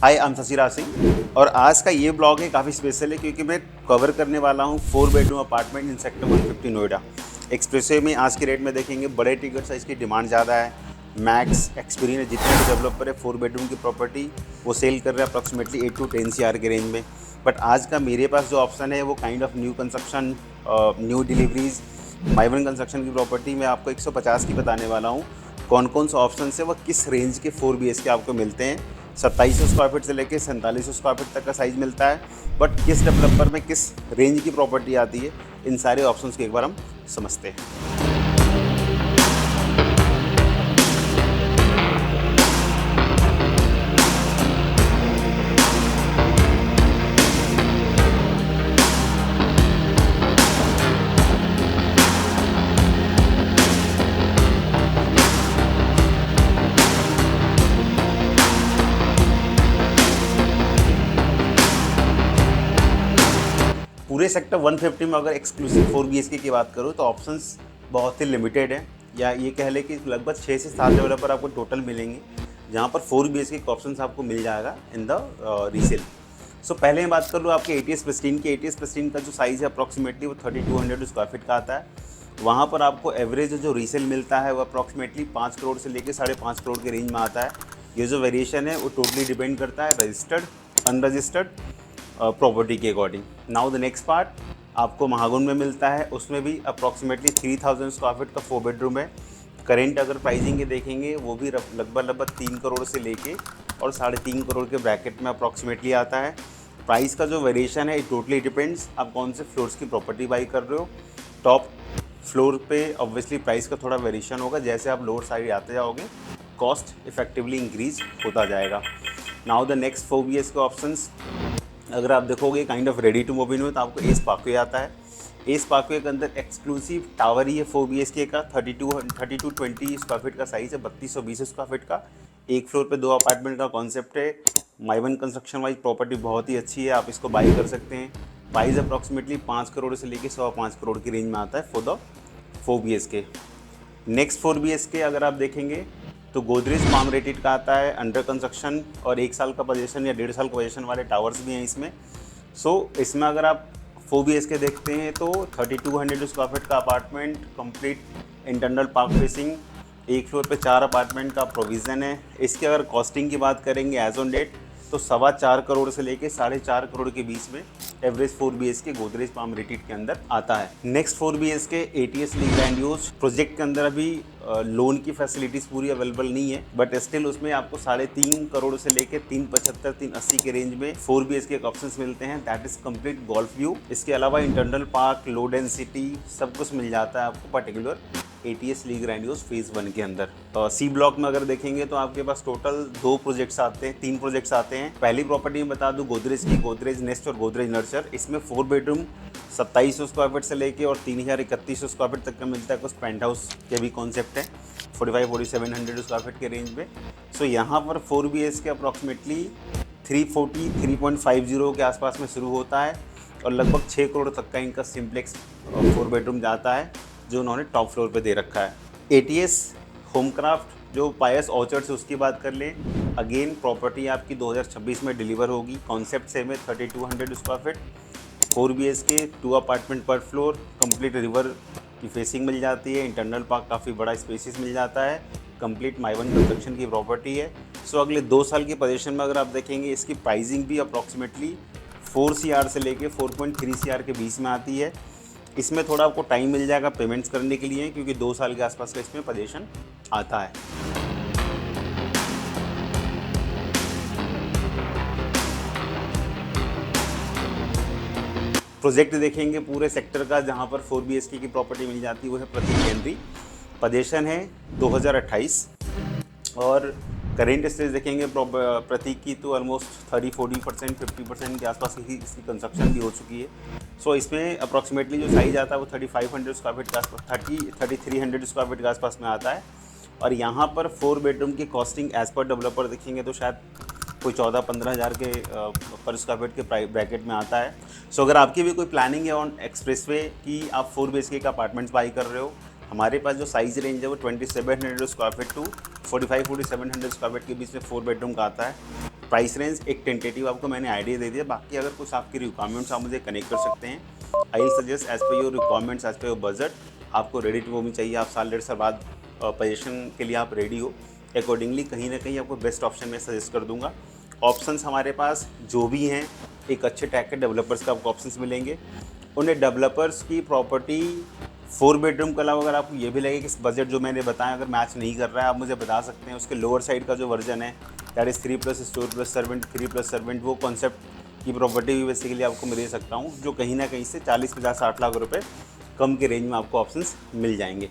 Hi, I am Shashiraj Singh और आज का ये ब्लॉग है काफ़ी स्पेशल है क्योंकि मैं कवर करने वाला हूँ 4 bedroom apartment in sector 150 Noida. Expressway में आज की रेट में देखेंगे बड़े टिकट साइज़ की डिमांड ज़्यादा है। मैक्स एक्सपीरियंस जितने भी डेवलपर है 4 बेडरूम की प्रॉपर्टी वो सेल कर रहे हैं अप्रॉक्सीमेटली 8 to 10 CR के रेंज में। बट आज का मेरे पास जो ऑप्शन है वो kind of new construction, new deliveries, माइवन construction की प्रॉपर्टी मैं आपको 150 की बताने वाला हूँ। कौन कौन सा ऑप्शन है, वह किस रेंज के 4 BHK आपको मिलते हैं। 2700 स्क्वायर फीट से लेकर 4700 स्क्वायर फीट तक का साइज़ मिलता है। बट किस डेवलपर में किस रेंज की प्रॉपर्टी आती है, इन सारे ऑप्शंस को एक बार हम समझते हैं। पूरे सेक्टर 150 में अगर एक्सक्लूसिव 4 BHK की बात करूँ तो ऑप्शंस बहुत ही लिमिटेड हैं, या ये कह लें कि लगभग 6 से 7 डेवलपर आपको टोटल मिलेंगे जहाँ पर 4 BHK के ऑप्शंस आपको मिल जाएगा इन द रीसेल। सो पहले मैं बात कर लूँ आपके ATS प्रेस्टीन की। ATS प्रेस्टीन का जो साइज़ है अप्रॉक्सीमेटली वो 3200 स्क्वायर फीट का आता है। वहाँ पर आपको एवरेज जो रीसेल मिलता है वो अप्रॉक्सीमेटली 5 करोड़ से लेकर 5.5 करोड़ के रेंज में आता है। ये जो वेरिएशन है वो टोटली डिपेंड करता है रजिस्टर्ड अनरजिस्टर्ड प्रॉपर्टी के according. Now the next part आपको महागुन में मिलता है, उसमें भी अप्रॉक्सीमेटली 3000 स्क्वायर फीट का 4 बेडरूम है। करेंट अगर प्राइसिंग के देखेंगे वो भी लगभग 3 करोड़ से लेके और 3.5 करोड़ के ब्रैकेट में अप्रॉक्सीमेटली आता है। प्राइस का जो वेरिएशन है इट टोटली डिपेंड्स आप कौन से फ्लोर्स की प्रॉपर्टी बाई कर रहे हो। टॉप फ्लोर पे ऑब्वियसली प्राइस का थोड़ा वेरिएशन होगा, जैसे आप लोअर साइड आते जाओगे कॉस्ट इफेक्टिवली इंक्रीज होता जाएगा। Now the next 4 BHK options अगर आप देखोगे kind of ready to move in में तो आपको एस पार्कवे आता है। एस पार्कवे के अंदर एक्सक्लूसिव टावर ही है 4 BHK का। 3220 स्क्वायर फीट का साइज़ है, 3220 स्क्वायर फीट का। एक फ्लोर पे 2 अपार्टमेंट का कॉन्सेप्ट है। माइवन कंस्ट्रक्शन वाइज प्रॉपर्टी बहुत ही अच्छी है, आप इसको बाई कर सकते हैं। प्राइस अप्रॉक्सीमेटली 5 करोड़ से लेकर 5.25 करोड़ की रेंज में आता है for the 4 BHK। Next 4 BHK अगर आप देखेंगे तो गोदरेज पाम रेटेड का आता है, अंडर कंस्ट्रक्शन और 1 साल का पोजीशन या 1.5 साल का पोजीशन वाले टावर्स भी हैं इसमें। इसमें अगर आप 4 BHK देखते हैं तो 3200 स्क्वायर फीट का apartment, complete internal park facing, एक फ्लोर पे 4 अपार्टमेंट का प्रोविज़न है। इसकी अगर कॉस्टिंग की बात करेंगे एज ऑन डेट तो 4.25 करोड़ से लेके 4.5 करोड़ के बीच में average 4 BHK Godrej palm rated के अंदर आता है। Next 4 BHK ATS league land use project के अंदर अभी लोन की फैसिलिटीज़ पूरी अवेलेबल नहीं है, बट स्टिल उसमें आपको 3.5 करोड़ से लेके 375 380 के रेंज में 4 BHK के ऑप्शंस मिलते हैं। That is complete golf view. इसके अलावा इंटरनल पार्क, लो डेंसिटी सब कुछ मिल जाता है आपको particular ATS league land use phase 1 के अंदर। सी ब्लॉक में अगर देखेंगे तो आपके पास टोटल 3 प्रोजेक्ट्स आते हैं। पहली प्रॉपर्टी में बता दूं गोदरेज की, गोदरेज नेस्ट और गोदरेज नर्चर। इसमें 4 बेडरूम 2700 स्क्वायर फीट से लेके और 3100 स्क्वायर फीट तक का मिलता है। कुछ पेंट हाउस के भी कॉन्सेप्ट है 4700 स्क्वायर फीट के रेंज में। यहाँ पर 4 BHK अप्रॉक्सीमेटली 350 के आसपास में शुरू होता है और लगभग 6 करोड़ तक का इनका सिम्प्लेक्स 4 बेडरूम जाता है जो उन्होंने टॉप फ्लोर पे दे रखा है। ATS होमक्राफ्ट जो पायस ऑर्चर्ड से उसकी बात कर लें, अगेन प्रॉपर्टी आपकी 2026 में डिलीवर होगी। कॉन्सेप्ट सेम है, 3200 स्क्वायर फीट 4 BHK 2 अपार्टमेंट पर फ्लोर, कंप्लीट रिवर की फेसिंग मिल जाती है, इंटरनल पार्क काफ़ी बड़ा स्पेसिस मिल जाता है, कंप्लीट माइवन कंस्ट्रक्शन की प्रॉपर्टी है। अगले 2 साल की पोजीशन में अगर आप देखेंगे इसकी प्राइसिंग भी अप्रॉक्सीमेटली 4 CR से लेके 4.3 CR के बीच में आती है। इसमें थोड़ा आपको टाइम मिल जाएगा पेमेंट्स करने के लिए क्योंकि 2 साल के आसपास का इसमें पोजीशन आता है। प्रोजेक्ट देखेंगे पूरे सेक्टर का जहां पर 4 BHK की प्रॉपर्टी मिल जाती है वो है प्रतीक हेनरी। पोजीशन है 2028 और करेंट स्टेज देखेंगे प्रतीक की तो ऑलमोस्ट 30-40% 50% के आसपास की इसकी कंस्ट्रक्शन भी हो चुकी है। इसमें अप्रॉक्सीमेटली जो साइज़ आता है वो 3500 स्क्वायर फीट के आसपास 3300 स्क्वायर फीट के आसपास में आता है। और यहाँ पर 4 बेडरूम की कॉस्टिंग एज पर डेवलपर देखेंगे तो शायद कोई 14-15 हज़ार के पर स्क्वायर फीट के ब्रैकेट में आता है। अगर आपकी भी कोई प्लानिंग है ऑन एक्सप्रेसवे कि आप 4 BHK का अपार्टमेंट्स बाई कर रहे हो, हमारे पास जो साइज़ रेंज है वो 2700 square feet to 45-4700 square feet के बीच में 4 बेडरूम का आता है। प्राइस रेंज एक टेंटेटिव आपको मैंने आइडिया दे दिया। बाकी अगर कुछ आपकी रिक्वायरमेंट्स आप मुझे कनेक्ट कर सकते हैं। I will suggest as per your requirements, as per your budget. आपको रेडी टू मूव चाहिए, आप साल 1.5 साल बाद पोजीशन के लिए आप रेडी हो, अकॉर्डिंगली कहीं ना कहीं आपको बेस्ट ऑप्शन मैं सजेस्ट कर दूंगा। ऑप्शंस हमारे पास जो भी हैं, एक अच्छे टैग के डेवलपर्स का आपको ऑप्शंस मिलेंगे। उन्हें डेवलपर्स की प्रॉपर्टी 4 बेडरूम के अलावा अगर आपको ये भी लगे कि इस बजट जो मैंने बताया अगर मैच नहीं कर रहा है, आप मुझे बता सकते हैं। उसके लोअर साइड का जो वर्जन है, that is 3+ store plus servant, 3+ servant, वो कॉन्सेप्ट की प्रॉपर्टी भी बेसिकली आपको मिल सकता हूँ, जो कहीं ना कहीं से 40, 50, 60 लाख रुपए कम के रेंज में आपको ऑप्शंस मिल जाएंगे।